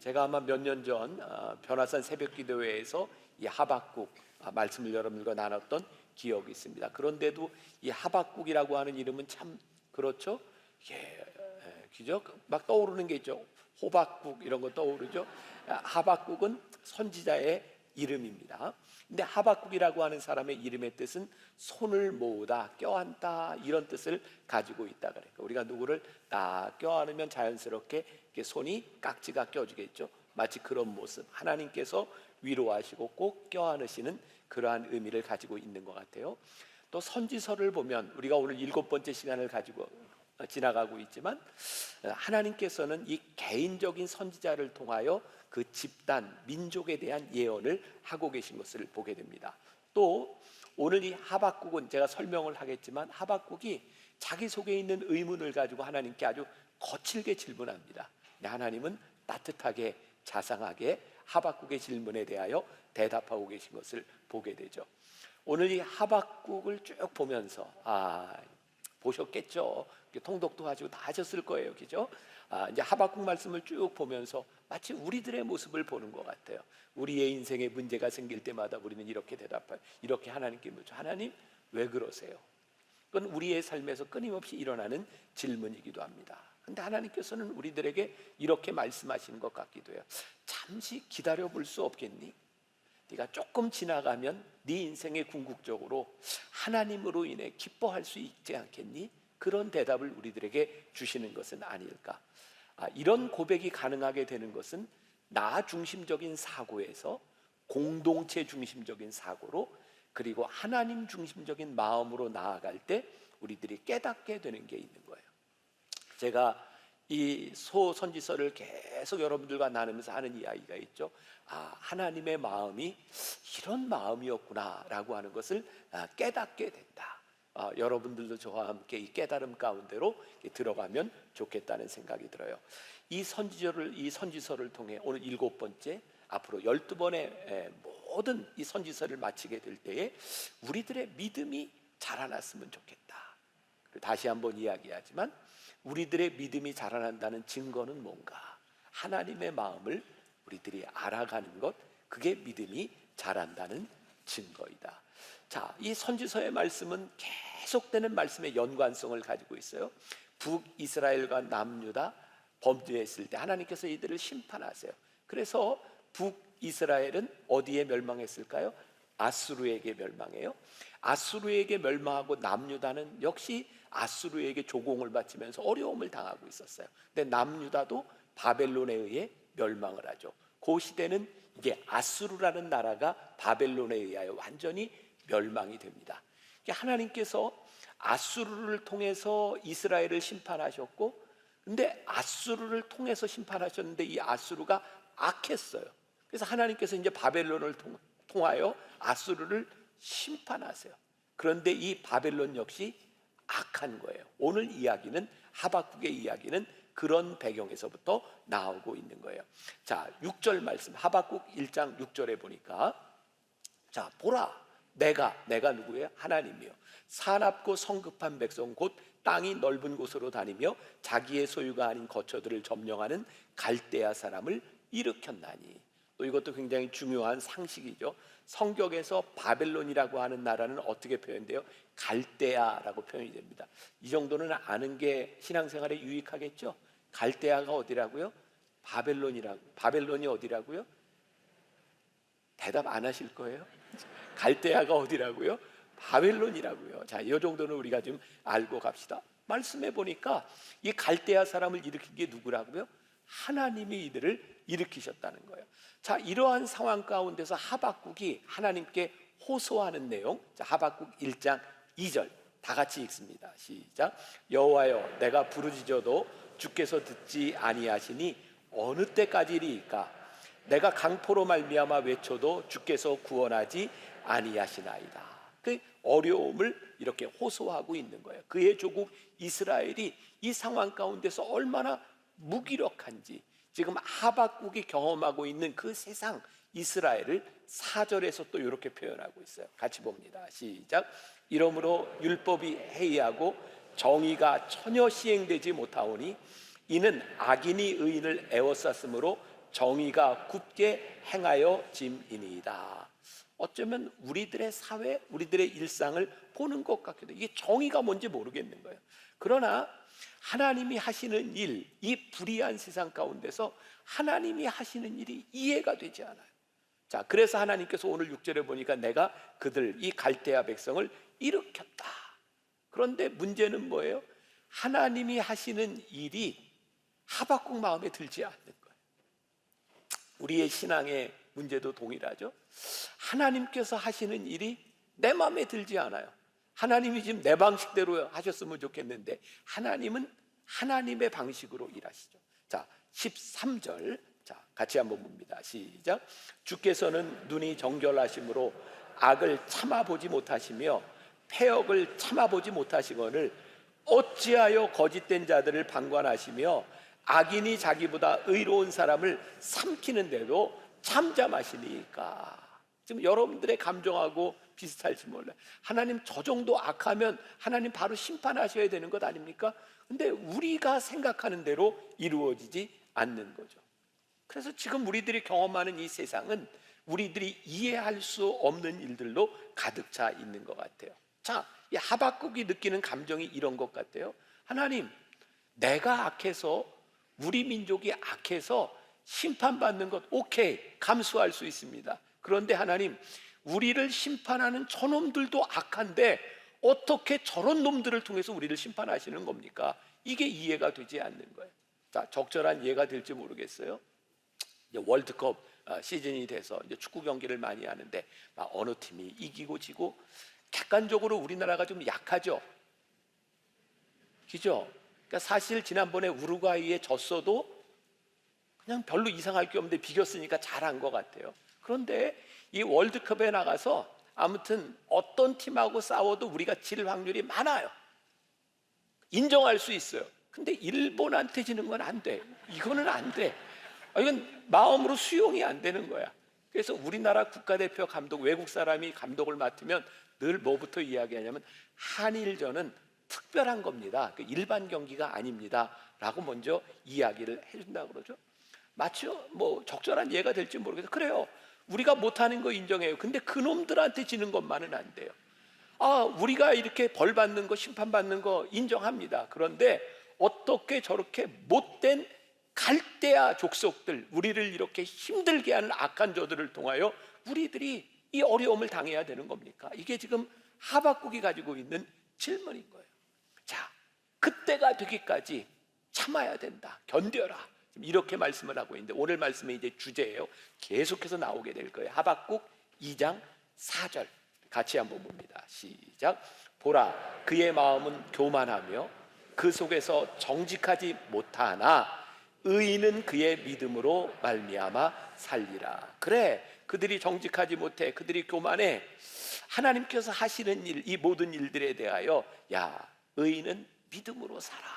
제가 아마 몇 년 전 변화산 새벽기도회에서 이 하박국 말씀을 여러분들과 나눴던 기억이 있습니다. 그런데도 이 하박국이라고 하는 이름은 참 그렇죠? 그죠? 막 떠오르는 게 있죠. 호박국 이런 거 떠오르죠. 하박국은 선지자의 이름입니다. 근데 하박국이라고 하는 사람의 이름의 뜻은 손을 모으다, 껴안다 이런 뜻을 가지고 있다 그래요. 우리가 누구를 딱 껴안으면 자연스럽게 손이 깍지가 껴지겠죠. 마치 그런 모습, 하나님께서 위로하시고 꼭 껴안으시는 그러한 의미를 가지고 있는 것 같아요. 또 선지서를 보면 우리가 오늘 7번째 시간을 가지고 지나가고 있지만 하나님께서는 이 개인적인 선지자를 통하여 그 집단, 민족에 대한 예언을 하고 계신 것을 보게 됩니다. 또 오늘 이 하박국은 제가 설명을 하겠지만 하박국이 자기 속에 있는 의문을 가지고 하나님께 아주 거칠게 질문합니다. 하나님은 따뜻하게 자상하게 하박국의 질문에 대하여 대답하고 계신 것을 보게 되죠. 오늘 이 하박국을 쭉 보면서 보셨겠죠. 통독도 가지고 다 하셨을 거예요, 그죠? 이제 하박국 말씀을 쭉 보면서 마치 우리들의 모습을 보는 것 같아요. 우리의 인생에 문제가 생길 때마다 우리는 이렇게 대답해요. 이렇게 하나님께 묻죠. 하나님 왜 그러세요? 그건 우리의 삶에서 끊임없이 일어나는 질문이기도 합니다. 근데 하나님께서는 우리들에게 이렇게 말씀하시는 것 같기도 해요. 잠시 기다려 볼 수 없겠니? 네가 조금 지나가면 네 인생의 궁극적으로 하나님으로 인해 기뻐할 수 있지 않겠니? 그런 대답을 우리들에게 주시는 것은 아닐까? 이런 고백이 가능하게 되는 것은 나 중심적인 사고에서 공동체 중심적인 사고로, 그리고 하나님 중심적인 마음으로 나아갈 때 우리들이 깨닫게 되는 게 있는 거예요. 제가 이 소선지서를 계속 여러분들과 나누면서 하는 이야기가 있죠. 하나님의 마음이 이런 마음이었구나 라고 하는 것을 깨닫게 된다. 여러분들도 저와 함께 이 깨달음 가운데로 들어가면 좋겠다는 생각이 들어요. 이 선지서를 통해 오늘 7번째, 앞으로 12번의 모든 이 선지서를 마치게 될 때에 우리들의 믿음이 자라났으면 좋겠다. 다시 한번 이야기하지만 우리들의 믿음이 자라난다는 증거는 뭔가? 하나님의 마음을 우리들이 알아가는 것, 그게 믿음이 자란다는 증거이다. 자, 이 선지서의 말씀은 계속되는 말씀의 연관성을 가지고 있어요. 북이스라엘과 남유다 범죄했을 때 하나님께서 이들을 심판하세요. 그래서 북이스라엘은 어디에 멸망했을까요? 아수르에게 멸망해요. 아수르에게 멸망하고 남유다는 역시 아수르에게 조공을 바치면서 어려움을 당하고 있었어요. 근데 남유다도 바벨론에 의해 멸망을 하죠. 그 시대는 이게 아수르라는 나라가 바벨론에 의하여 완전히 멸망이 됩니다. 하나님께서 아수르를 통해서 이스라엘을 심판하셨고, 근데 아수르를 통해서 심판하셨는데 이 아수르가 악했어요. 그래서 하나님께서 이제 바벨론을 통하여 아수르를 심판하세요. 그런데 이 바벨론 역시 악한 거예요. 오늘 이야기는, 하박국의 이야기는 그런 배경에서부터 나오고 있는 거예요. 자, 6절 말씀, 하박국 1장 6절에 보니까, 자, 보라, 내가 누구예요? 하나님이요. 사납고 성급한 백성, 곧 땅이 넓은 곳으로 다니며 자기의 소유가 아닌 거처들을 점령하는 갈대아 사람을 일으켰나니. 또 이것도 굉장히 중요한 상식이죠. 성경에서 바벨론이라고 하는 나라는 어떻게 표현돼요? 갈대아라고 표현이 됩니다. 이 정도는 아는 게 신앙생활에 유익하겠죠? 갈대아가 어디라고요? 바벨론이라고. 바벨론이 어디라고요? 대답 안 하실 거예요? 갈대아가 어디라고요? 바벨론이라고요. 자, 이 정도는 우리가 좀 알고 갑시다. 말씀해 보니까 이 갈대아 사람을 일으킨 게 누구라고요? 하나님이 이들을 일으키셨다는 거예요. 자, 이러한 상황 가운데서 하박국이 하나님께 호소하는 내용. 자, 하박국 1장 2절 다 같이 읽습니다. 시작. 여호와여, 내가 부르짖어도 주께서 듣지 아니하시니 어느 때까지리이까? 내가 강포로 말미암아 외쳐도 주께서 구원하지 아니하시나이다. 그 어려움을 이렇게 호소하고 있는 거예요. 그의 조국 이스라엘이 이 상황 가운데서 얼마나 무기력한지, 지금 하박국이 경험하고 있는 그 세상 이스라엘을 4절에서 또 이렇게 표현하고 있어요. 같이 봅니다. 시작. 이러므로 율법이 해이하고 정의가 전혀 시행되지 못하오니 이는 악인이 의인을 애워쌌으므로 정의가 굳게 행하여 짐이니이다. 어쩌면 우리들의 사회, 우리들의 일상을 보는 것 같기도 해요. 이게 정의가 뭔지 모르겠는 거예요. 그러나 하나님이 하시는 일, 이 불의한 세상 가운데서 하나님이 하시는 일이 이해가 되지 않아요. 자, 그래서 하나님께서 오늘 6절에 보니까 내가 그들, 이 갈대아 백성을 일으켰다. 그런데 문제는 뭐예요? 하나님이 하시는 일이 하박국 마음에 들지 않는 거예요. 우리의 신앙의 문제도 동일하죠. 하나님께서 하시는 일이 내 마음에 들지 않아요. 하나님이 지금 내 방식대로 하셨으면 좋겠는데 하나님은 하나님의 방식으로 일하시죠. 자, 13절, 자, 같이 한번 봅니다. 시작. 주께서는 눈이 정결하심으로 악을 참아보지 못하시며 패역을 참아보지 못하시거늘 어찌하여 거짓된 자들을 방관하시며 악인이 자기보다 의로운 사람을 삼키는데도 잠잠하시니까. 지금 여러분들의 감정하고 비슷할지 몰라요. 하나님 저 정도 악하면 하나님 바로 심판하셔야 되는 것 아닙니까? 근데 우리가 생각하는 대로 이루어지지 않는 거죠. 그래서 지금 우리들이 경험하는 이 세상은 우리들이 이해할 수 없는 일들로 가득 차 있는 것 같아요. 자, 이 하박국이 느끼는 감정이 이런 것 같아요. 하나님, 내가 악해서, 우리 민족이 악해서 심판받는 것 오케이, 감수할 수 있습니다. 그런데 하나님, 우리를 심판하는 저놈들도 악한데 어떻게 저런 놈들을 통해서 우리를 심판하시는 겁니까? 이게 이해가 되지 않는 거예요. 자, 적절한 이해가 될지 모르겠어요. 이제 월드컵 시즌이 돼서 이제 축구 경기를 많이 하는데 어느 팀이 이기고 지고 객관적으로 우리나라가 좀 약하죠. 그죠? 그러니까 사실 지난번에 우루과이에 졌어도 그냥 별로 이상할 게 없는데 비겼으니까 잘한 것 같아요. 그런데 이 월드컵에 나가서 아무튼 어떤 팀하고 싸워도 우리가 질 확률이 많아요. 인정할 수 있어요. 근데 일본한테 지는 건 안 돼. 이거는 안 돼. 이건 마음으로 수용이 안 되는 거야. 그래서 우리나라 국가대표 감독, 외국 사람이 감독을 맡으면 늘 뭐부터 이야기하냐면 한일전은 특별한 겁니다. 일반 경기가 아닙니다. 라고 먼저 이야기를 해준다고 그러죠. 마치 뭐 적절한 이해가 될지 모르겠어요. 그래요. 우리가 못하는 거 인정해요. 근데 그놈들한테 지는 것만은 안 돼요. 우리가 이렇게 벌 받는 거, 심판 받는 거 인정합니다. 그런데 어떻게 저렇게 못된 갈대아 족속들, 우리를 이렇게 힘들게 하는 악한 저들을 통하여 우리들이 이 어려움을 당해야 되는 겁니까? 이게 지금 하박국이 가지고 있는 질문인 거예요. 자, 그때가 되기까지 참아야 된다. 견뎌라. 지금 이렇게 말씀을 하고 있는데 오늘 말씀의 이제 주제예요. 계속해서 나오게 될 거예요. 하박국 2장 4절 같이 한번 봅니다. 시작. 보라, 그의 마음은 교만하며 그 속에서 정직하지 못하나 의인은 그의 믿음으로 말미암아 살리라. 그래, 그들이 정직하지 못해, 그들이 교만해. 하나님께서 하시는 일, 이 모든 일들에 대하여 의인은 믿음으로 살아.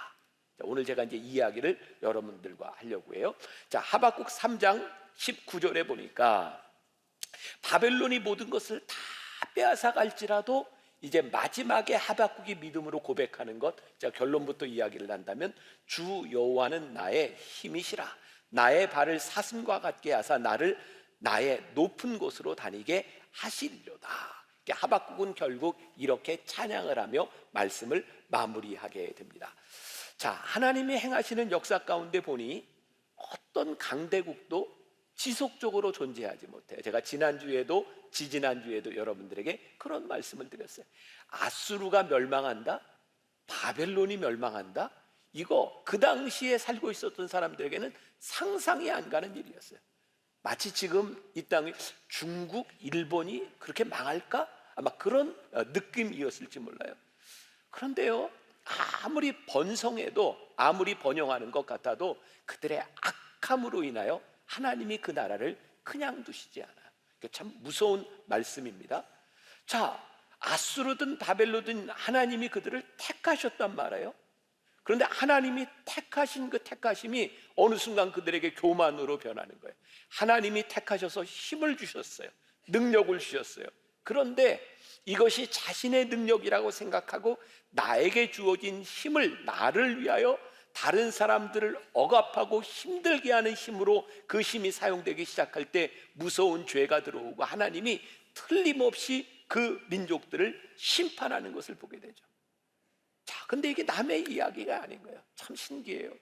자, 오늘 제가 이제 이야기를 여러분들과 하려고 해요. 자, 하박국 3장 19절에 보니까 바벨론이 모든 것을 다 빼앗아 갈지라도 이제 마지막에 하박국이 믿음으로 고백하는 것, 제가 결론부터 이야기를 한다면 주 여호와는 나의 힘이시라. 나의 발을 사슴과 같게 하사 나를 나의 높은 곳으로 다니게 하시리로다. 하박국은 결국 이렇게 찬양을 하며 말씀을 마무리하게 됩니다. 자, 하나님이 행하시는 역사 가운데 보니 어떤 강대국도 지속적으로 존재하지 못해요. 제가 지난주에도 지지난주에도 여러분들에게 그런 말씀을 드렸어요. 아수르가 멸망한다? 바벨론이 멸망한다? 이거 그 당시에 살고 있었던 사람들에게는 상상이 안 가는 일이었어요. 마치 지금 이 땅에 중국, 일본이 그렇게 망할까? 아마 그런 느낌이었을지 몰라요. 그런데요, 아무리 번성해도, 아무리 번영하는 것 같아도 그들의 악함으로 인하여 하나님이 그 나라를 그냥 두시지 않아요. 참 무서운 말씀입니다. 자, 아수르든 바벨로든 하나님이 그들을 택하셨단 말이에요. 그런데 하나님이 택하신 그 택하심이 어느 순간 그들에게 교만으로 변하는 거예요. 하나님이 택하셔서 힘을 주셨어요. 능력을 주셨어요. 그런데 이것이 자신의 능력이라고 생각하고 나에게 주어진 힘을 나를 위하여 다른 사람들을 억압하고 힘들게 하는 힘으로 그 힘이 사용되기 시작할 때 무서운 죄가 들어오고 하나님이 틀림없이 그 민족들을 심판하는 것을 보게 되죠. 자, 근데 이게 남의 이야기가 아닌 거예요. 참 신기해요.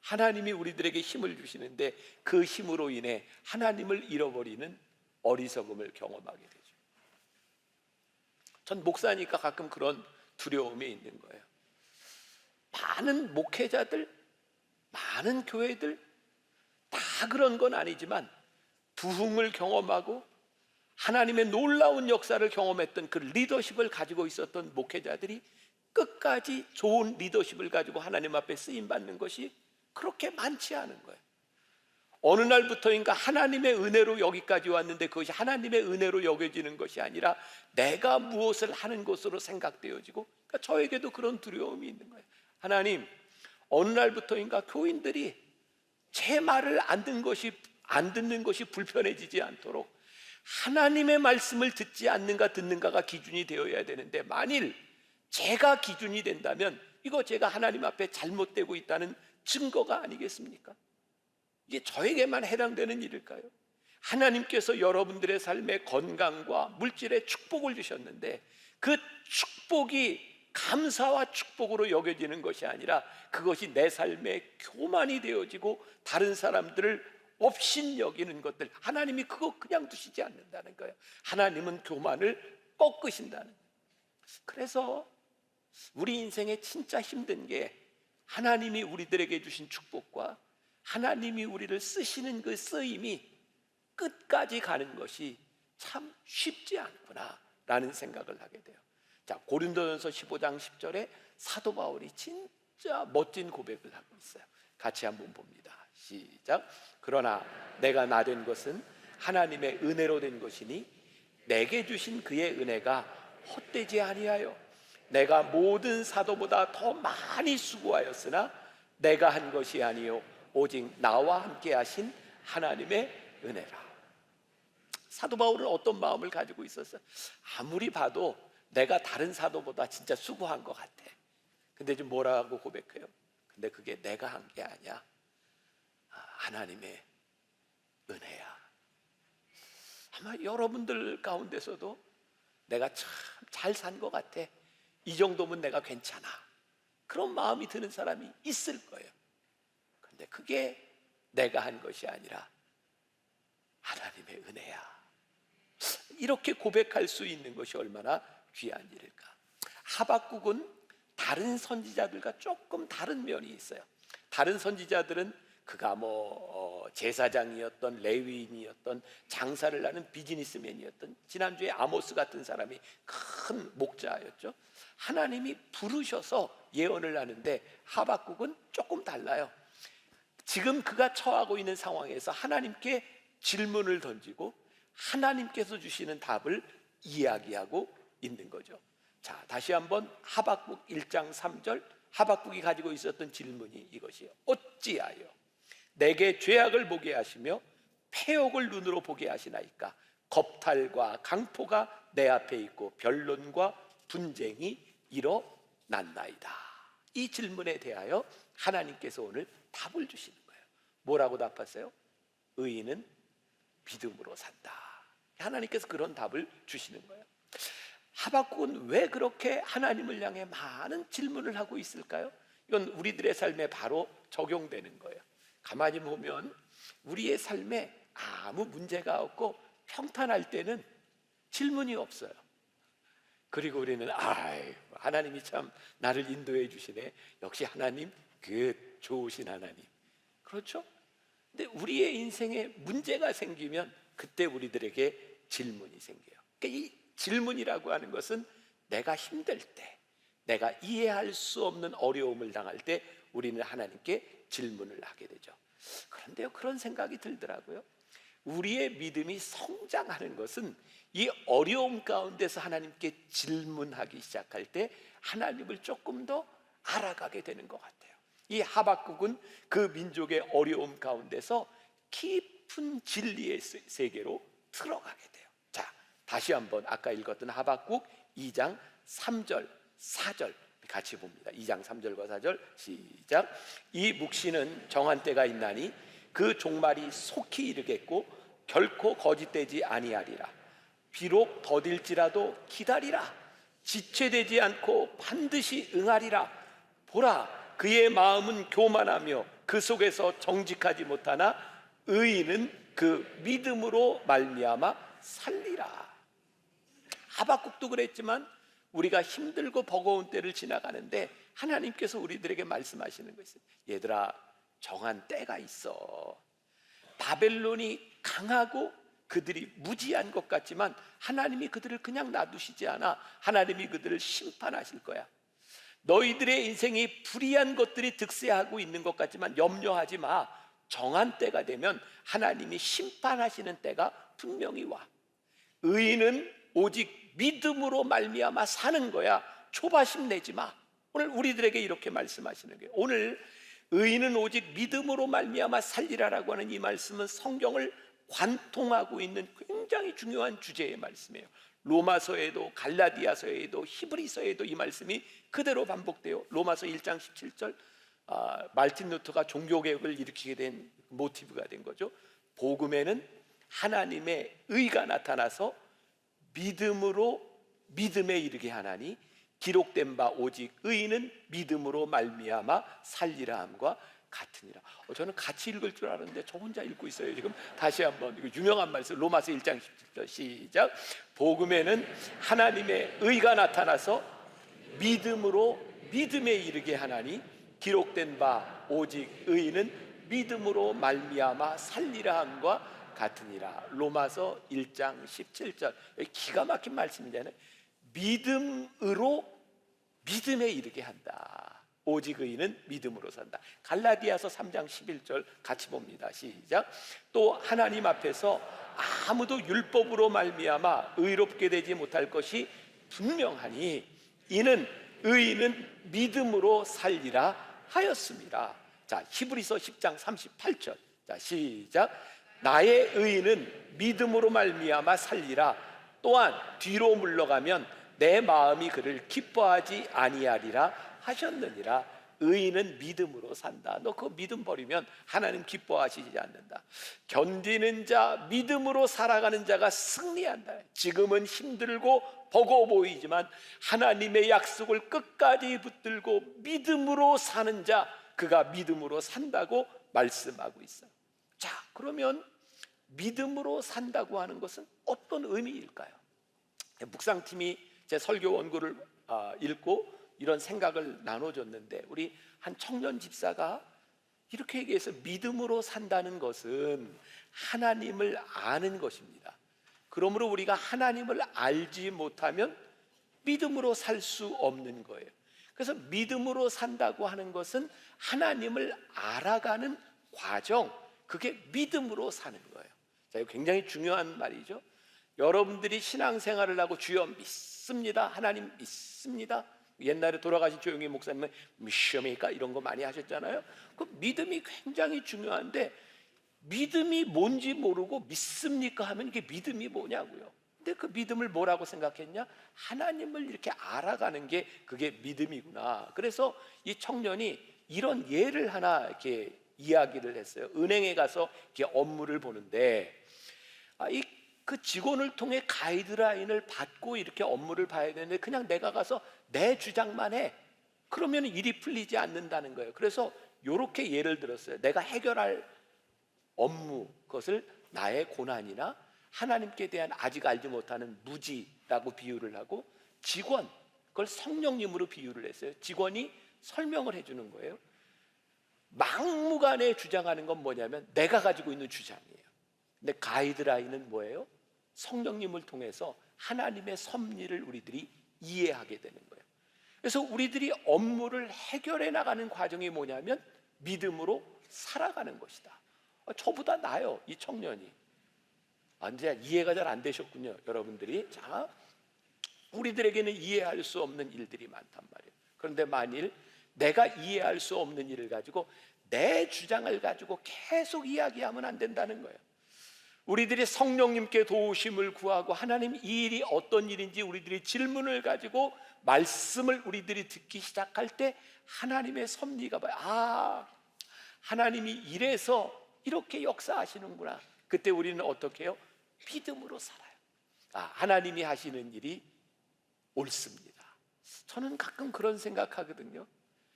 하나님이 우리들에게 힘을 주시는데 그 힘으로 인해 하나님을 잃어버리는 어리석음을 경험하게 되죠. 전 목사니까 가끔 그런 두려움이 있는 거예요. 많은 목회자들, 많은 교회들 다 그런 건 아니지만 부흥을 경험하고 하나님의 놀라운 역사를 경험했던 그 리더십을 가지고 있었던 목회자들이 끝까지 좋은 리더십을 가지고 하나님 앞에 쓰임받는 것이 그렇게 많지 않은 거예요. 어느 날부터인가 하나님의 은혜로 여기까지 왔는데 그것이 하나님의 은혜로 여겨지는 것이 아니라 내가 무엇을 하는 것으로 생각되어지고, 그러니까 저에게도 그런 두려움이 있는 거예요. 하나님, 어느 날부터인가 교인들이 제 말을 안 듣는 것이 불편해지지 않도록 하나님의 말씀을 듣지 않는가 듣는가가 기준이 되어야 되는데, 만일 제가 기준이 된다면 이거 제가 하나님 앞에 잘못되고 있다는 증거가 아니겠습니까? 이게 저에게만 해당되는 일일까요? 하나님께서 여러분들의 삶에 건강과 물질의 축복을 주셨는데 그 축복이 감사와 축복으로 여겨지는 것이 아니라 그것이 내 삶의 교만이 되어지고 다른 사람들을 업신 여기는 것들, 하나님이 그거 그냥 두시지 않는다는 거예요. 하나님은 교만을 꺾으신다는 거예요. 그래서 우리 인생에 진짜 힘든 게 하나님이 우리들에게 주신 축복과 하나님이 우리를 쓰시는 그 쓰임이 끝까지 가는 것이 참 쉽지 않구나 라는 생각을 하게 돼요. 자, 고린도전서 15장 10절에 사도 바울이 진짜 멋진 고백을 하고 있어요. 같이 한번 봅니다. 시작. 그러나 내가 나된 것은 하나님의 은혜로 된 것이니 내게 주신 그의 은혜가 헛되지 아니하여 내가 모든 사도보다 더 많이 수고하였으나 내가 한 것이 아니요 오직 나와 함께 하신 하나님의 은혜라. 사도 바울은 어떤 마음을 가지고 있었어요? 아무리 봐도 내가 다른 사도보다 진짜 수고한 것 같아. 근데 지금 뭐라고 고백해요? 근데 그게 내가 한 게 아니야. 하나님의 은혜야. 아마 여러분들 가운데서도 내가 참 잘 산 것 같아. 이 정도면 내가 괜찮아. 그런 마음이 드는 사람이 있을 거예요. 근데 그게 내가 한 것이 아니라 하나님의 은혜야. 이렇게 고백할 수 있는 것이 얼마나 귀한 일일까. 하박국은 다른 선지자들과 조금 다른 면이 있어요. 다른 선지자들은 그가 제사장이었던 레위인이었던 장사를 하는 비즈니스맨이었던, 지난주에 아모스 같은 사람이 큰 목자였죠. 하나님이 부르셔서 예언을 하는데 하박국은 조금 달라요. 지금 그가 처하고 있는 상황에서 하나님께 질문을 던지고 하나님께서 주시는 답을 이야기하고 있는 거죠. 자, 다시 한번 하박국 1장 3절, 하박국이 가지고 있었던 질문이 이것이에요. 어찌하여 내게 죄악을 보게 하시며 패역을 눈으로 보게 하시나이까? 겁탈과 강포가 내 앞에 있고 변론과 분쟁이 일어났나이다. 이 질문에 대하여 하나님께서 오늘 답을 주시는 거예요. 뭐라고 답하세요? 의인은 믿음으로 산다. 하나님께서 그런 답을 주시는 거예요. 하박국은 왜 그렇게 하나님을 향해 많은 질문을 하고 있을까요? 이건 우리들의 삶에 바로 적용되는 거예요. 가만히 보면 우리의 삶에 아무 문제가 없고 평탄할 때는 질문이 없어요. 그리고 우리는 하나님이 참 나를 인도해 주시네. 역시 하나님 그 좋으신 하나님. 그렇죠? 근데 우리의 인생에 문제가 생기면 그때 우리들에게 질문이 생겨요. 그러니까 이 질문이라고 하는 것은 내가 힘들 때, 내가 이해할 수 없는 어려움을 당할 때 우리는 하나님께 질문을 하게 되죠. 그런데요, 그런 생각이 들더라고요. 우리의 믿음이 성장하는 것은 이 어려움 가운데서 하나님께 질문하기 시작할 때 하나님을 조금 더 알아가게 되는 것 같아요. 이 하박국은 그 민족의 어려움 가운데서 깊은 진리의 세계로 들어가게 돼요. 자, 다시 한번 아까 읽었던 하박국 2장 3절 4절 같이 봅니다. 2장 3절과 4절 시작. 이 묵시는 정한 때가 있나니 그 종말이 속히 이르겠고 결코 거짓되지 아니하리라. 비록 더딜지라도 기다리라. 지체되지 않고 반드시 응하리라. 보라, 그의 마음은 교만하며 그 속에서 정직하지 못하나 의인은 그 믿음으로 말미암아 살리라. 하박국도 그랬지만 우리가 힘들고 버거운 때를 지나가는데 하나님께서 우리들에게 말씀하시는 것이, 얘들아, 정한 때가 있어. 바벨론이 강하고 그들이 무지한 것 같지만 하나님이 그들을 그냥 놔두시지 않아. 하나님이 그들을 심판하실 거야. 너희들의 인생이 불의한 것들이 득세하고 있는 것 같지만 염려하지 마. 정한 때가 되면 하나님이 심판하시는 때가 분명히 와. 의인은 오직 믿음으로 말미암아 사는 거야. 조바심 내지 마. 오늘 우리들에게 이렇게 말씀하시는 거예요. 오늘 의인은 오직 믿음으로 말미암아 살리라라고 하는 이 말씀은 성경을 관통하고 있는 굉장히 중요한 주제의 말씀이에요. 로마서에도 갈라디아서에도 히브리서에도 이 말씀이 그대로 반복돼요. 로마서 1장 17절, 말틴 루터가 종교개혁을 일으키게 된 모티브가 된 거죠. 복음에는 하나님의 의가 나타나서 믿음으로 믿음에 이르게 하나니 기록된 바 오직 의인은 믿음으로 말미암아 살리라 함과 같으니라. 저는 같이 읽을 줄 알았는데 저 혼자 읽고 있어요. 지금 다시 한번, 이거 유명한 말씀, 로마서 1장 17절 시작. 복음에는 하나님의 의가 나타나서 믿음으로 믿음에 이르게 하나니 기록된 바 오직 의인은 믿음으로 말미암아 살리라 함과 같으니라. 로마서 1장 17절, 기가 막힌 말씀이잖아요. 믿음으로 믿음에 이르게 한다. 오직 의인은 믿음으로 산다. 갈라디아서 3장 11절 같이 봅니다. 시작. 또 하나님 앞에서 아무도 율법으로 말미암아 의롭게 되지 못할 것이 분명하니 이는 의인은 믿음으로 살리라 하였습니다. 자, 히브리서 10장 38절. 자, 시작. 나의 의인은 믿음으로 말미암아 살리라. 또한 뒤로 물러가면 내 마음이 그를 기뻐하지 아니하리라 하셨느니라. 의인은 믿음으로 산다. 너 그 믿음 버리면 하나님 기뻐하시지 않는다. 견디는 자, 믿음으로 살아가는 자가 승리한다. 지금은 힘들고 버거워 보이지만 하나님의 약속을 끝까지 붙들고 믿음으로 사는 자, 그가 믿음으로 산다고 말씀하고 있어요. 자, 그러면 믿음으로 산다고 하는 것은 어떤 의미일까요? 묵상팀이 제 설교 원고를 읽고 이런 생각을 나눠줬는데, 우리 한 청년 집사가 이렇게 얘기해서, 믿음으로 산다는 것은 하나님을 아는 것입니다. 그러므로 우리가 하나님을 알지 못하면 믿음으로 살 수 없는 거예요. 그래서 믿음으로 산다고 하는 것은 하나님을 알아가는 과정, 그게 믿음으로 사는 거예요. 자, 이거 굉장히 중요한 말이죠. 여러분들이 신앙생활을 하고 주여 믿습니다, 하나님 믿습니다, 옛날에 돌아가신 조용히 목사님은 믿습니까? 이런 거 많이 하셨잖아요. 그 믿음이 굉장히 중요한데, 믿음이 뭔지 모르고 믿습니까 하면 이게 믿음이 뭐냐고요. 근데 그 믿음을 뭐라고 생각했냐? 하나님을 이렇게 알아가는 게 그게 믿음이구나. 그래서 이 청년이 이런 예를 하나 이렇게 이야기를 했어요. 은행에 가서 이렇게 업무를 보는데, 그 직원을 통해 가이드라인을 받고 이렇게 업무를 봐야 되는데, 그냥 내가 가서 내 주장만 해. 그러면 일이 풀리지 않는다는 거예요. 그래서 이렇게 예를 들었어요. 내가 해결할 업무, 그것을 나의 고난이나 하나님께 대한 아직 알지 못하는 무지라고 비유를 하고, 직원, 그걸 성령님으로 비유를 했어요. 직원이 설명을 해주는 거예요. 막무가내 주장하는 건 뭐냐면 내가 가지고 있는 주장이에요. 근데 가이드라인은 뭐예요? 성령님을 통해서 하나님의 섭리를 우리들이 이해하게 되는 거예요. 그래서 우리들이 업무를 해결해 나가는 과정이 뭐냐면 믿음으로 살아가는 것이다. 저보다 나아요, 이 청년이. 이제 이해가 잘 안 되셨군요, 여러분들이. 자, 우리들에게는 이해할 수 없는 일들이 많단 말이에요. 그런데 만일 내가 이해할 수 없는 일을 가지고 내 주장을 가지고 계속 이야기하면 안 된다는 거예요. 우리들이 성령님께 도우심을 구하고 하나님 이 일이 어떤 일인지 우리들이 질문을 가지고 말씀을 우리들이 듣기 시작할 때 하나님의 섭리가 봐요. 아, 하나님이 이래서 이렇게 역사하시는구나. 그때 우리는 어떻게 해요? 믿음으로 살아요. 아, 하나님이 하시는 일이 옳습니다. 저는 가끔 그런 생각하거든요.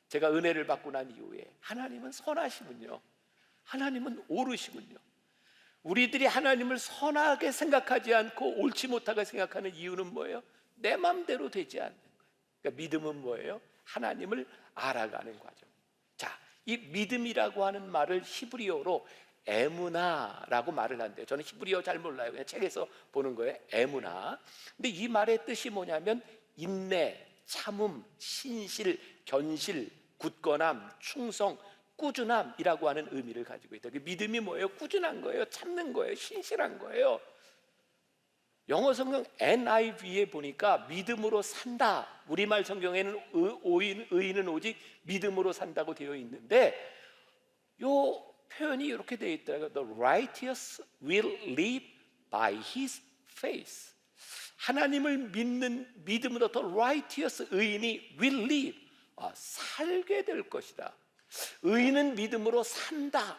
제가 은혜를 받고 난 이후에 하나님은 선하시군요. 하나님은 옳으시군요. 우리들이 하나님을 선하게 생각하지 않고 옳지 못하게 생각하는 이유는 뭐예요? 내 마음대로 되지 않는 거예요. 그러니까 믿음은 뭐예요? 하나님을 알아가는 과정. 자, 이 믿음이라고 하는 말을 히브리어로 에무나라고 말을 한대요. 저는 히브리어 잘 몰라요. 그냥 책에서 보는 거예요. 에무나. 근데 이 말의 뜻이 뭐냐면 인내, 참음, 신실, 견실, 굳건함, 충성, 꾸준함이라고 하는 의미를 가지고 있다. 믿음이 뭐예요? 꾸준한 거예요. 참는 거예요. 신실한 거예요. 영어 성경 NIV에 보니까 믿음으로 산다. 우리말 성경에는 의인은 오직 믿음으로 산다고 되어 있는데 요 표현이 이렇게 되어 있더라고요. The righteous will live by his faith. 하나님을 믿는 믿음으로 the righteous 의인이 will live, 살게 될 것이다. 의인은 믿음으로 산다.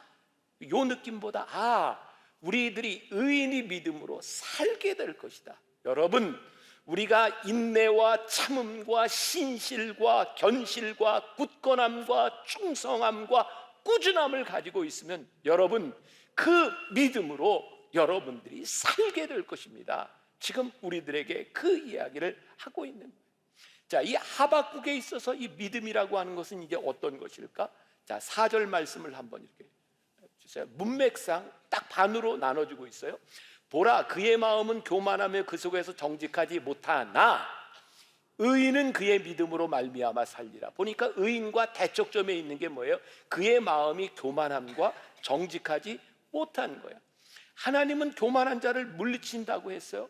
요 느낌보다 우리들이 의인이 믿음으로 살게 될 것이다. 여러분, 우리가 인내와 참음과 신실과 견실과 굳건함과 충성함과 꾸준함을 가지고 있으면 여러분 그 믿음으로 여러분들이 살게 될 것입니다. 지금 우리들에게 그 이야기를 하고 있는 거예요. 자, 이 하박국에 있어서 이 믿음이라고 하는 것은 이제 어떤 것일까? 자, 4절 말씀을 한번 이렇게 주세요. 문맥상 딱 반으로 나눠주고 있어요. 보라, 그의 마음은 교만하며 그 속에서 정직하지 못하나 의인은 그의 믿음으로 말미암아 살리라. 보니까 의인과 대척점에 있는 게 뭐예요? 그의 마음이 교만함과 정직하지 못한 거예요. 하나님은 교만한 자를 물리친다고 했어요.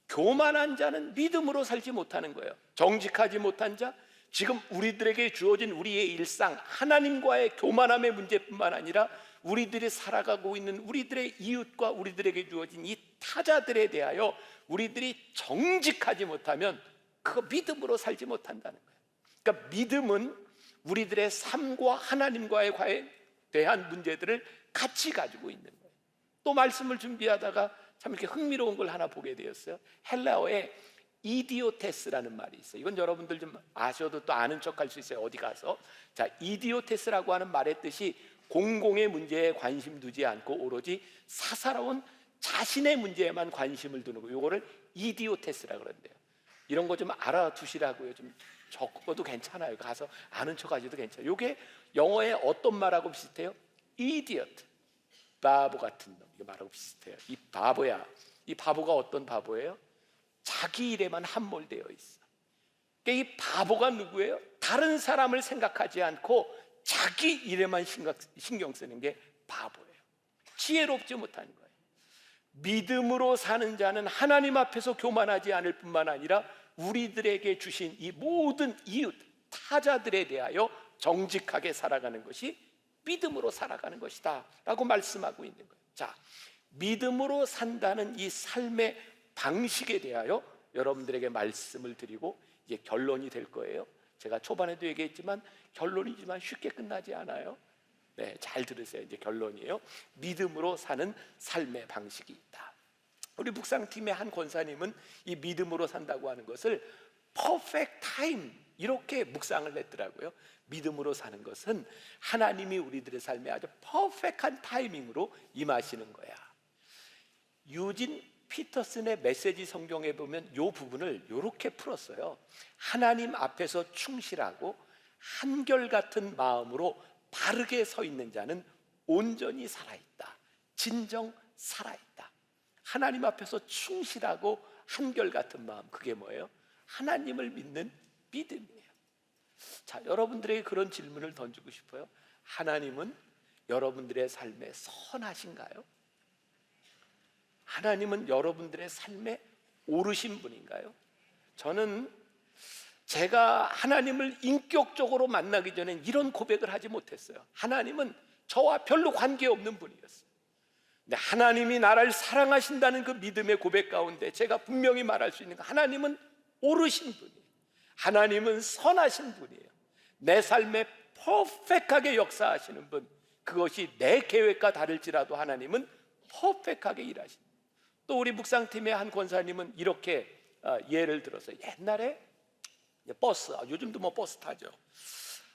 교만한 자는 믿음으로 살지 못하는 거예요. 정직하지 못한 자, 지금 우리들에게 주어진 우리의 일상, 하나님과의 교만함의 문제뿐만 아니라 우리들이 살아가고 있는 우리들의 이웃과 우리들에게 주어진 이 타자들에 대하여 우리들이 정직하지 못하면 그거 믿음으로 살지 못한다는 거예요. 그러니까 믿음은 우리들의 삶과 하나님과의 대한 문제들을 같이 가지고 있는 거예요. 또 말씀을 준비하다가 참 이렇게 흥미로운 걸 하나 보게 되었어요. 헬라어에 이디오테스라는 말이 있어요. 이건 여러분들 좀 아셔도 또 아는 척 할 수 있어요. 어디 가서. 자, 이디오테스라고 하는 말의 뜻이 공공의 문제에 관심 두지 않고 오로지 사사로운 자신의 문제에만 관심을 두는 거. 요거를 이디오테스라 그런대요. 이런 거 좀 알아두시라고요. 좀 적어도 괜찮아요. 가서 아는 척 하셔도 괜찮아요. 요게 영어에 어떤 말하고 비슷해요? idiot, 바보 같은 놈. 이거 말하고 비슷해요. 이 바보야. 이 바보가 어떤 바보예요? 자기 일에만 함몰되어 있어. 그러니까 이 바보가 누구예요? 다른 사람을 생각하지 않고 자기 일에만 신경 쓰는 게 바보예요. 지혜롭지 못한 거예요. 믿음으로 사는 자는 하나님 앞에서 교만하지 않을 뿐만 아니라 우리들에게 주신 이 모든 이웃, 타자들에 대하여 정직하게 살아가는 것이 믿음으로 살아가는 것이다 라고 말씀하고 있는 거예요. 자, 믿음으로 산다는 이 삶의 방식에 대하여 여러분들에게 말씀을 드리고 이제 결론이 될 거예요. 제가 초반에도 얘기했지만 결론이지만 쉽게 끝나지 않아요. 네, 잘 들으세요. 이제 결론이에요. 믿음으로 사는 삶의 방식이 있다. 우리 묵상팀의 한 권사님은 이 믿음으로 산다고 하는 것을 perfect time 이렇게 묵상을 했더라고요. 믿음으로 사는 것은 하나님이 우리들의 삶에 아주 퍼펙트한 타이밍으로 임하시는 거야. 유진 피터슨의 메시지 성경에 보면 이 부분을 이렇게 풀었어요. 하나님 앞에서 충실하고 한결같은 마음으로 바르게 서 있는 자는 온전히 살아있다. 진정 살아있다. 하나님 앞에서 충실하고 한결같은 마음, 그게 뭐예요? 하나님을 믿는 믿음이에요. 자, 여러분들에게 그런 질문을 던지고 싶어요. 하나님은 여러분들의 삶에 선하신가요? 하나님은 여러분들의 삶에 옳으신 분인가요? 저는 제가 하나님을 인격적으로 만나기 전엔 이런 고백을 하지 못했어요. 하나님은 저와 별로 관계없는 분이었어요. 근데 하나님이 나를 사랑하신다는 그 믿음의 고백 가운데 제가 분명히 말할 수 있는 거, 하나님은 옳으신 분이에요. 하나님은 선하신 분이에요. 내 삶에 퍼펙트하게 역사하시는 분, 그것이 내 계획과 다를지라도 하나님은 퍼펙트하게 일하십니다. 또 우리 묵상팀의 한 권사님은 이렇게 예를 들어서, 옛날에 버스, 요즘도 뭐 버스 타죠.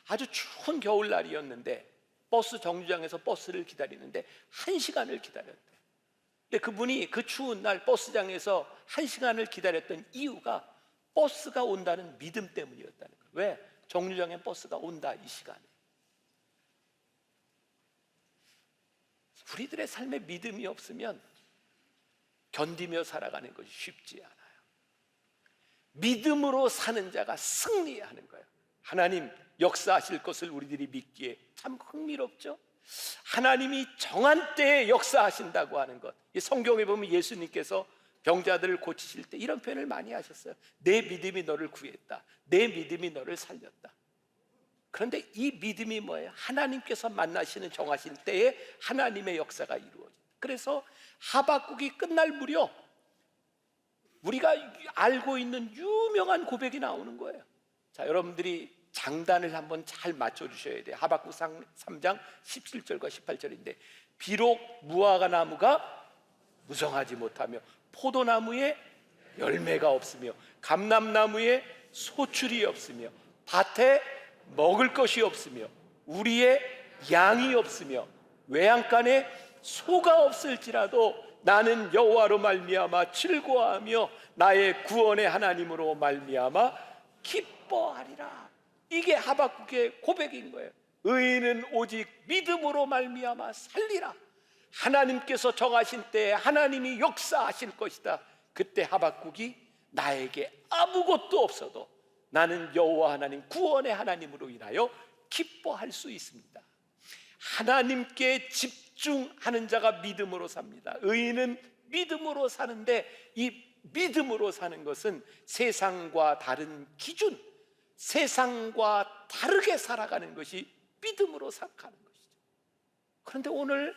아주 추운 겨울날이었는데 버스 정류장에서 버스를 기다리는데 1시간을 기다렸대. 근데 그분이 그 추운 날 버스장에서 1시간을 기다렸던 이유가 버스가 온다는 믿음 때문이었다는 거예요. 왜? 정류장에 버스가 온다, 이 시간에. 우리들의 삶에 믿음이 없으면 견디며 살아가는 것이 쉽지 않아요. 믿음으로 사는 자가 승리하는 거예요. 하나님 역사하실 것을 우리들이 믿기에 참 흥미롭죠. 하나님이 정한 때에 역사하신다고 하는 것, 성경에 보면 예수님께서 병자들을 고치실 때 이런 표현을 많이 하셨어요. 내 믿음이 너를 구했다, 내 믿음이 너를 살렸다. 그런데 이 믿음이 뭐예요? 하나님께서 만나시는 정하실 때에 하나님의 역사가 이루어진다. 그래서 하박국이 끝날 무렵 우리가 알고 있는 유명한 고백이 나오는 거예요. 자, 여러분들이 장단을 한번 잘 맞춰주셔야 돼요. 하박국 3장 17절과 18절인데, 비록 무화과 나무가 무성하지 못하며 포도나무에 열매가 없으며 감람나무에 소출이 없으며 밭에 먹을 것이 없으며 우리의 양이 없으며 외양간에 소가 없을지라도 나는 여호와로 말미암아 즐거워하며 나의 구원의 하나님으로 말미암아 기뻐하리라. 이게 하박국의 고백인 거예요. 의인은 오직 믿음으로 말미암아 살리라. 하나님께서 정하신 때에 하나님이 역사하실 것이다. 그때 하박국이 나에게 아무것도 없어도 나는 여호와 하나님, 구원의 하나님으로 인하여 기뻐할 수 있습니다. 하나님께 집중하는 자가 믿음으로 삽니다. 의인은 믿음으로 사는데, 이 믿음으로 사는 것은 세상과 다른 기준, 세상과 다르게 살아가는 것이 믿음으로 살아가는 것이죠. 그런데 오늘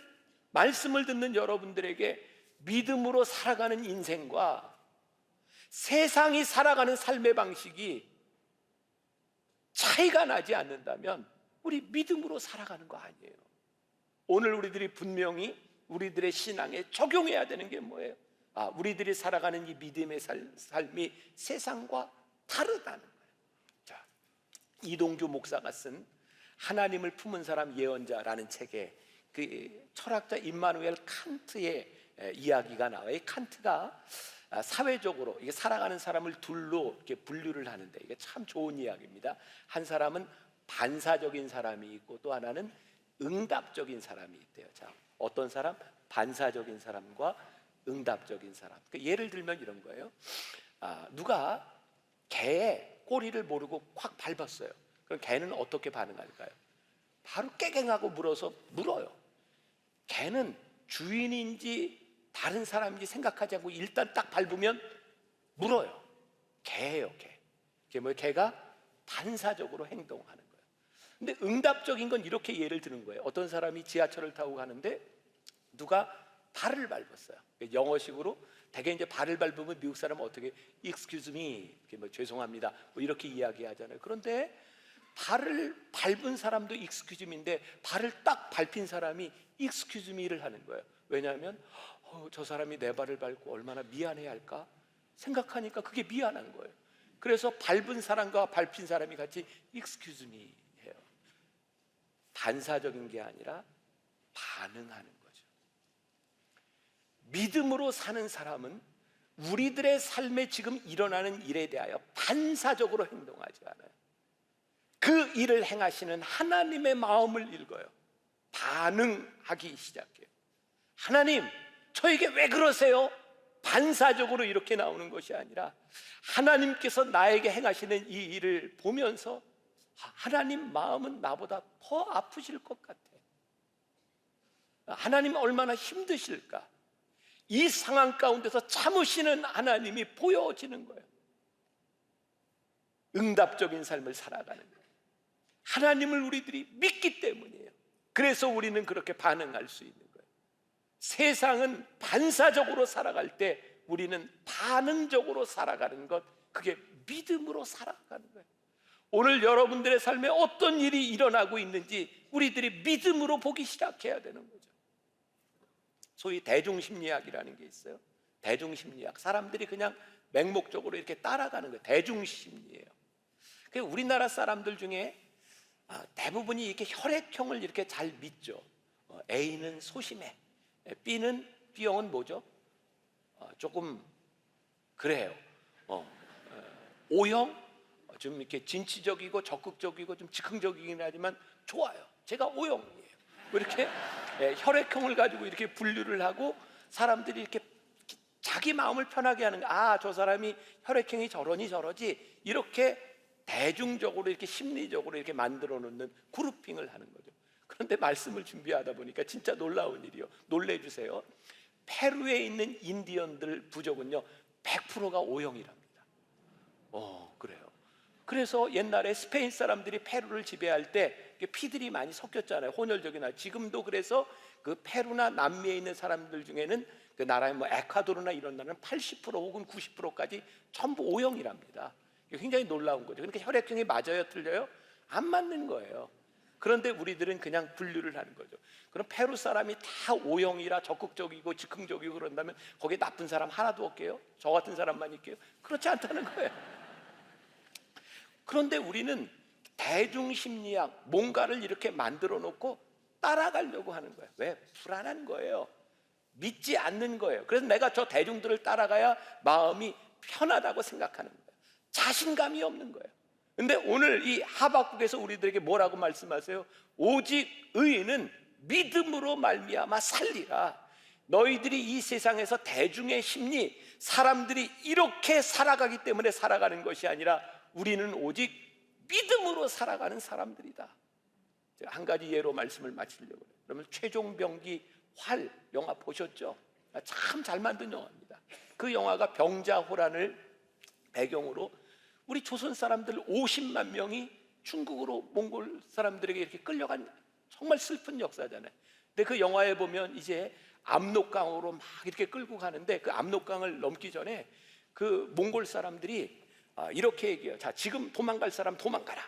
말씀을 듣는 여러분들에게 믿음으로 살아가는 인생과 세상이 살아가는 삶의 방식이 차이가 나지 않는다면 우리 믿음으로 살아가는 거 아니에요. 오늘 우리들이 분명히 우리들의 신앙에 적용해야 되는 게 뭐예요? 우리들이 살아가는 이 믿음의 삶이 세상과 다르다는 거예요. 자, 이동주 목사가 쓴 하나님을 품은 사람 예언자라는 책에 그 철학자 임마누엘 칸트의 이야기가 나와요. 칸트가 사회적으로 이게 살아가는 사람을 둘로 이렇게 분류를 하는데, 이게 참 좋은 이야기입니다. 한 사람은 반사적인 사람이 있고 또 하나는 응답적인 사람이 있대요. 자, 어떤 사람? 반사적인 사람과 응답적인 사람. 예를 들면 이런 거예요. 누가 개의 꼬리를 모르고 확 밟았어요. 그럼 개는 어떻게 반응할까요? 바로 깨갱하고 물어요. 개는 주인인지 다른 사람인지 생각하지 않고 일단 딱 밟으면 물어요. 개예요, 개. 이게 뭐예요? 개가 반사적으로 행동하는 거예요. 근데 응답적인 건 이렇게 예를 드는 거예요. 어떤 사람이 지하철을 타고 가는데 누가 발을 밟았어요. 영어식으로 대개 이제 발을 밟으면 미국 사람은 어떻게 excuse me, 뭐 죄송합니다, 뭐 이렇게 이야기하잖아요. 그런데 발을 밟은 사람도 excuse me인데 발을 딱 밟힌 사람이 excuse me를 하는 거예요. 왜냐하면 저 사람이 내 발을 밟고 얼마나 미안해야 할까 생각하니까 그게 미안한 거예요. 그래서 밟은 사람과 밟힌 사람이 같이 excuse me 해요. 반사적인 게 아니라 반응하는 거죠. 믿음으로 사는 사람은 우리들의 삶에 지금 일어나는 일에 대하여 반사적으로 행동하지 않아요. 그 일을 행하시는 하나님의 마음을 읽어요. 반응하기 시작해요. 하나님, 저에게 왜 그러세요? 반사적으로 이렇게 나오는 것이 아니라 하나님께서 나에게 행하시는 이 일을 보면서 하나님 마음은 나보다 더 아프실 것 같아. 하나님 얼마나 힘드실까? 이 상황 가운데서 참으시는 하나님이 보여지는 거예요. 응답적인 삶을 살아가는 거예요. 하나님을 우리들이 믿기 때문이에요. 그래서 우리는 그렇게 반응할 수 있는 거예요. 세상은 반사적으로 살아갈 때 우리는 반응적으로 살아가는 것, 그게 믿음으로 살아가는 거예요. 오늘 여러분들의 삶에 어떤 일이 일어나고 있는지 우리들이 믿음으로 보기 시작해야 되는 거죠. 소위 대중심리학이라는 게 있어요. 대중심리학, 사람들이 그냥 맹목적으로 이렇게 따라가는 거예요. 대중심리예요. 우리나라 사람들 중에 대부분이 이렇게 혈액형을 이렇게 잘 믿죠. A는 소심해, B형은 뭐죠? 조금 그래요. O형 좀 이렇게 진취적이고 적극적이고 좀 즉흥적이긴 하지만 좋아요. 제가 O형이에요. 이렇게 혈액형을 가지고 이렇게 분류를 하고 사람들이 이렇게 자기 마음을 편하게 하는 거. 저 사람이 혈액형이 저러니 저러지, 이렇게 대중적으로 이렇게 심리적으로 이렇게 만들어 놓는 그룹핑을 하는 거죠. 그런데 말씀을 준비하다 보니까 진짜 놀라운 일이요. 놀래주세요. 페루에 있는 인디언들 부족은요 100%가 O형이랍니다. 그래요. 그래서 옛날에 스페인 사람들이 페루를 지배할 때 피들이 많이 섞였잖아요. 혼혈적이나. 지금도 그래서 그 페루나 남미에 있는 사람들 중에는 그 나라의 에콰도르나 이런 나라는 80% 혹은 90%까지 전부 O형이랍니다. 굉장히 놀라운 거죠. 그러니까 혈액형이 맞아요, 틀려요? 안 맞는 거예요. 그런데 우리들은 그냥 분류를 하는 거죠. 그럼 페루 사람이 다 O형이라 적극적이고 즉흥적이고 그런다면 거기에 나쁜 사람 하나도 없게요? 저 같은 사람만 있게요? 그렇지 않다는 거예요. 그런데 우리는 대중심리학, 뭔가를 이렇게 만들어 놓고 따라가려고 하는 거예요. 왜? 불안한 거예요. 믿지 않는 거예요. 그래서 내가 저 대중들을 따라가야 마음이 편하다고 생각하는 거예요. 자신감이 없는 거예요. 근데 오늘 이 하박국에서 우리들에게 뭐라고 말씀하세요? 오직 의인은 믿음으로 말미암아 살리라. 너희들이 이 세상에서 대중의 심리, 사람들이 이렇게 살아가기 때문에 살아가는 것이 아니라 우리는 오직 믿음으로 살아가는 사람들이다. 제가 한 가지 예로 말씀을 마치려고 해요. 그러면 최종병기 활 영화 보셨죠? 참 잘 만든 영화입니다. 그 영화가 병자호란을 배경으로 우리 조선 사람들 50만 명이 중국으로 몽골 사람들에게 이렇게 끌려간 정말 슬픈 역사잖아요. 근데 그 영화에 보면 이제 압록강으로 막 이렇게 끌고 가는데 그 압록강을 넘기 전에 그 몽골 사람들이 이렇게 얘기해요. 자, 지금 도망갈 사람 도망가라.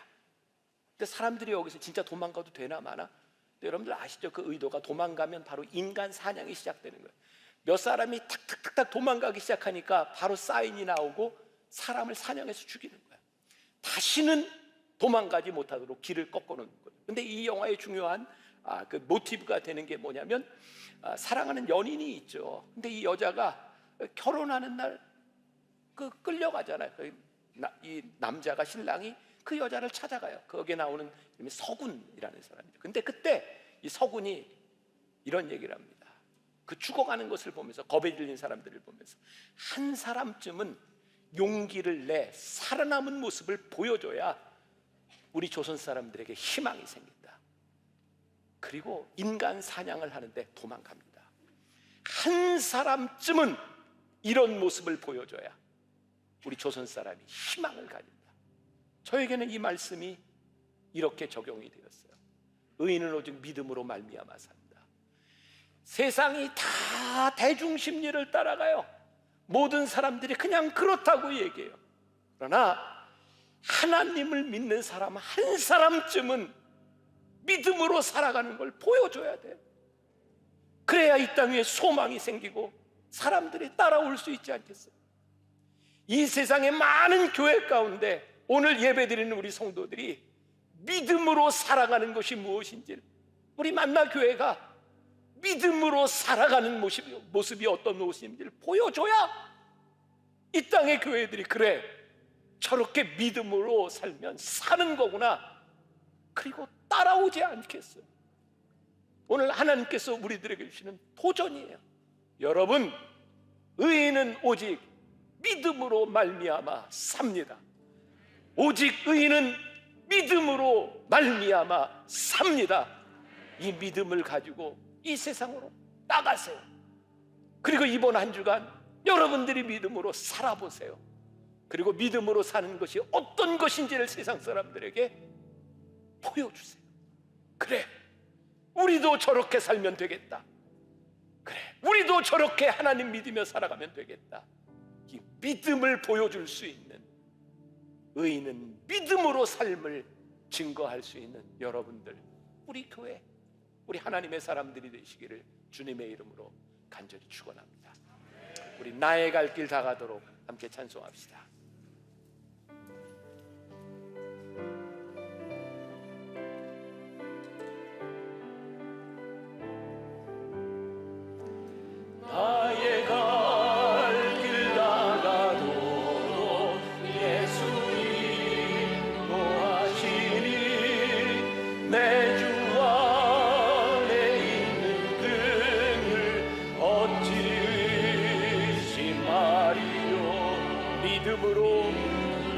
근데 사람들이 여기서 진짜 도망가도 되나 마나? 근데 여러분들 아시죠? 그 의도가 도망가면 바로 인간 사냥이 시작되는 거예요. 몇 사람이 탁탁탁탁 도망가기 시작하니까 바로 사인이 나오고 사람을 사냥해서 죽이는 거예요. 다시는 도망가지 못하도록 길을 꺾어놓는 거예요. 근데 이 영화의 중요한 그 모티브가 되는 게 뭐냐면 사랑하는 연인이 있죠. 근데 이 여자가 결혼하는 날 끌려가잖아요. 이 남자가, 신랑이 그 여자를 찾아가요. 거기에 나오는 이름이 서군이라는 사람이죠. 근데 그때 이 서군이 이런 얘기를 합니다. 그 죽어가는 것을 보면서, 겁에 질린 사람들을 보면서 한 사람쯤은 용기를 내 살아남은 모습을 보여줘야 우리 조선 사람들에게 희망이 생긴다. 그리고 인간 사냥을 하는데 도망갑니다. 한 사람쯤은 이런 모습을 보여줘야 우리 조선 사람이 희망을 가진다. 저에게는 이 말씀이 이렇게 적용이 되었어요. 의인은 오직 믿음으로 말미암아 산다. 세상이 다 대중심리를 따라가요. 모든 사람들이 그냥 그렇다고 얘기해요. 그러나 하나님을 믿는 사람 한 사람쯤은 믿음으로 살아가는 걸 보여줘야 돼요. 그래야 이 땅 위에 소망이 생기고 사람들이 따라올 수 있지 않겠어요? 이 세상의 많은 교회 가운데 오늘 예배드리는 우리 성도들이 믿음으로 살아가는 것이 무엇인지, 우리 만나교회가 믿음으로 살아가는 모습이 어떤 모습인지를 보여줘야 이 땅의 교회들이 그래, 저렇게 믿음으로 살면 사는 거구나, 그리고 따라오지 않겠어요. 오늘 하나님께서 우리들에게 주시는 도전이에요. 여러분, 의인은 오직 믿음으로 말미암아 삽니다. 오직 의인은 믿음으로 말미암아 삽니다. 이 믿음을 가지고 이 세상으로 나가세요. 그리고 이번 한 주간 여러분들이 믿음으로 살아보세요. 그리고 믿음으로 사는 것이 어떤 것인지를 세상 사람들에게 보여주세요. 그래, 우리도 저렇게 살면 되겠다. 그래, 우리도 저렇게 하나님 믿으며 살아가면 되겠다. 이 믿음을 보여줄 수 있는, 의인은 믿음으로 삶을 증거할 수 있는 여러분들, 우리 교회, 우리 하나님의 사람들이 되시기를 주님의 이름으로 간절히 축원합니다. 우리 나의 갈 길 다 가도록 함께 찬송합시다. 나의 갈 길 다 가도록 예수 인도하시니 내 주 안에 있는 그늘 어찌 의심하리요. 믿음으로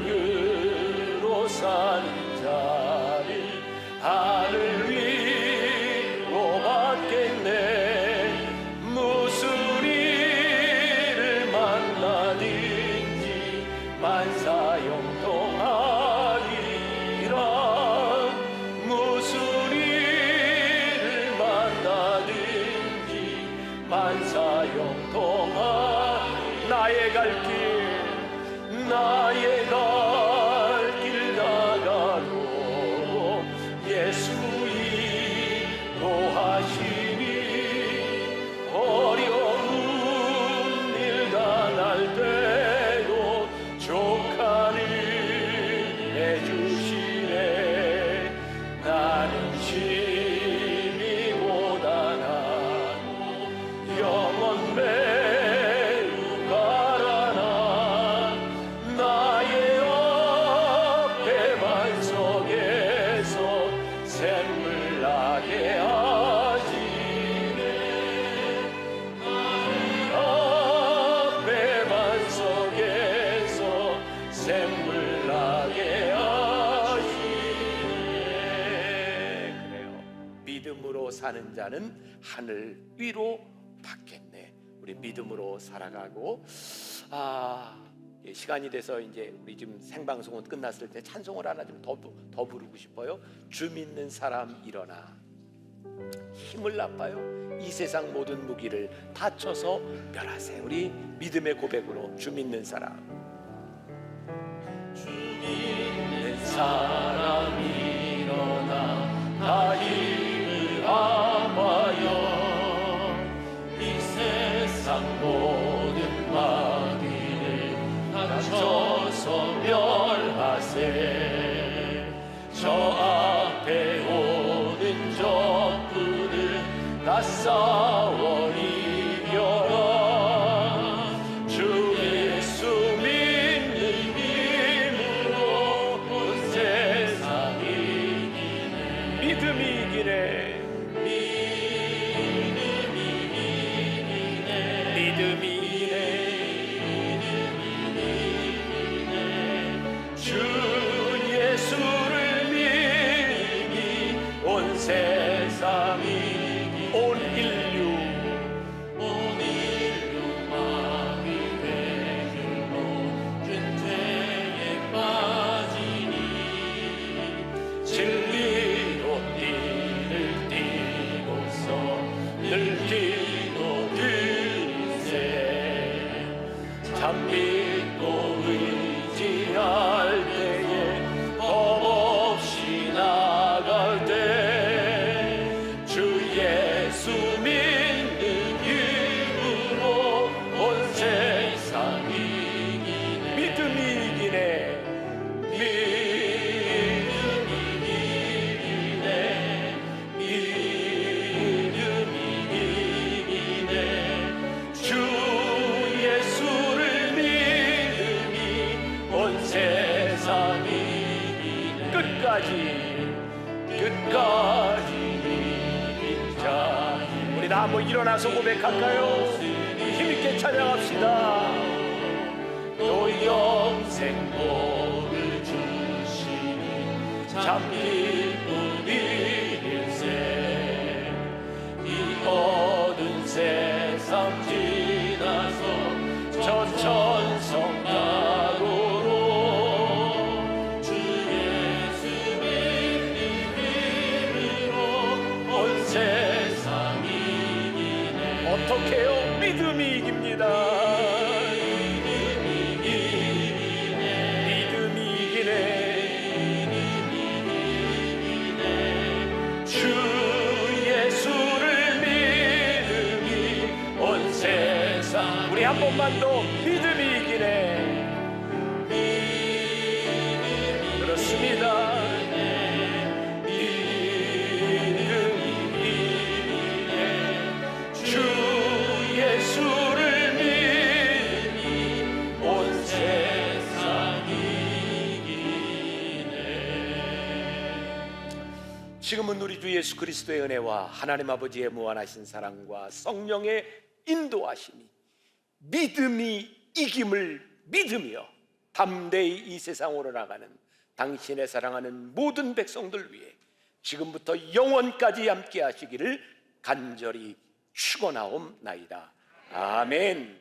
그로 사는 자를 하늘 위로 받겠네. 무슨 일을 만나든지 만사형통하리라. 무슨 일을 만나든지 만사형통하리라. 나의 갈 길, 나의 갈 길 나가도록 예수 인도하시니 어려운 일 당할 때도 족하는 해주시네. 나는 심히 고단하고 영원 매우 가라나. 나의 앞에 반석에서 샘물 나게 하시네. 앞에 반석에서 샘물 나게 하시네. 그래요. 믿음으로 사는 자는 하늘 위로 받겠네. 우리 믿음으로 살아가고, 시간이 돼서 이제 우리 지금 생방송은 끝났을 때 찬송을 하나 좀 더 부르고 싶어요. 주 믿는 사람 일어나. 힘을 나빠요. 이 세상 모든 무기를 다쳐서 멸하세. 우리 믿음의 고백으로 주 믿는 사람. 주 믿는 사람 일어나 다 힘을 합하여 이 세상 모든 마귀를 다쳐서 멸하세. 저 앞에 오는 적군을 다 싸워 이겨라. 주 예수 믿는 힘으로 온 세상 이기네. 믿음이 이기네. 믿음이 이기네. 주 예수를 믿니 온 세상이 온 인류 마귀 배들로 죄에 빠지니 진리로 띠를 띠고서 늘 기도드리세. 참 믿고 의지할 때에 겁없이 나갈 때 주 예수 믿는 힘으로 온 세상 이기네. 믿음이 이기네. 믿음이 이기네. 믿음이 이기네. 주 예수를 믿음이 온 세상 이기네. 끝까지 이긴 자. 우리 다 한번 일어나서 고백할까요? 힘있게 찬양합시다. 또 영생 복을 주시니 참 기쁜 일일세. 이 어두운 세상 지나서 저 천성 가로로 주 예수 믿는 힘으로 온 세상 이기네. 어떻게요? 믿음이 이깁니다. 믿음이 이기네. 주 예수를 믿음이 온 세상. 우리 한 번만 더 믿음이 이기네. 그렇습니다. 지금은 우리 주 예수 그리스도의 은혜와 하나님 아버지의 무한하신 사랑과 성령의 인도하심이 믿음이 이김을 믿으며 담대히 이 세상으로 나가는 당신의 사랑하는 모든 백성들 위해 지금부터 영원까지 함께 하시기를 간절히 축원하옵나이다. 아멘.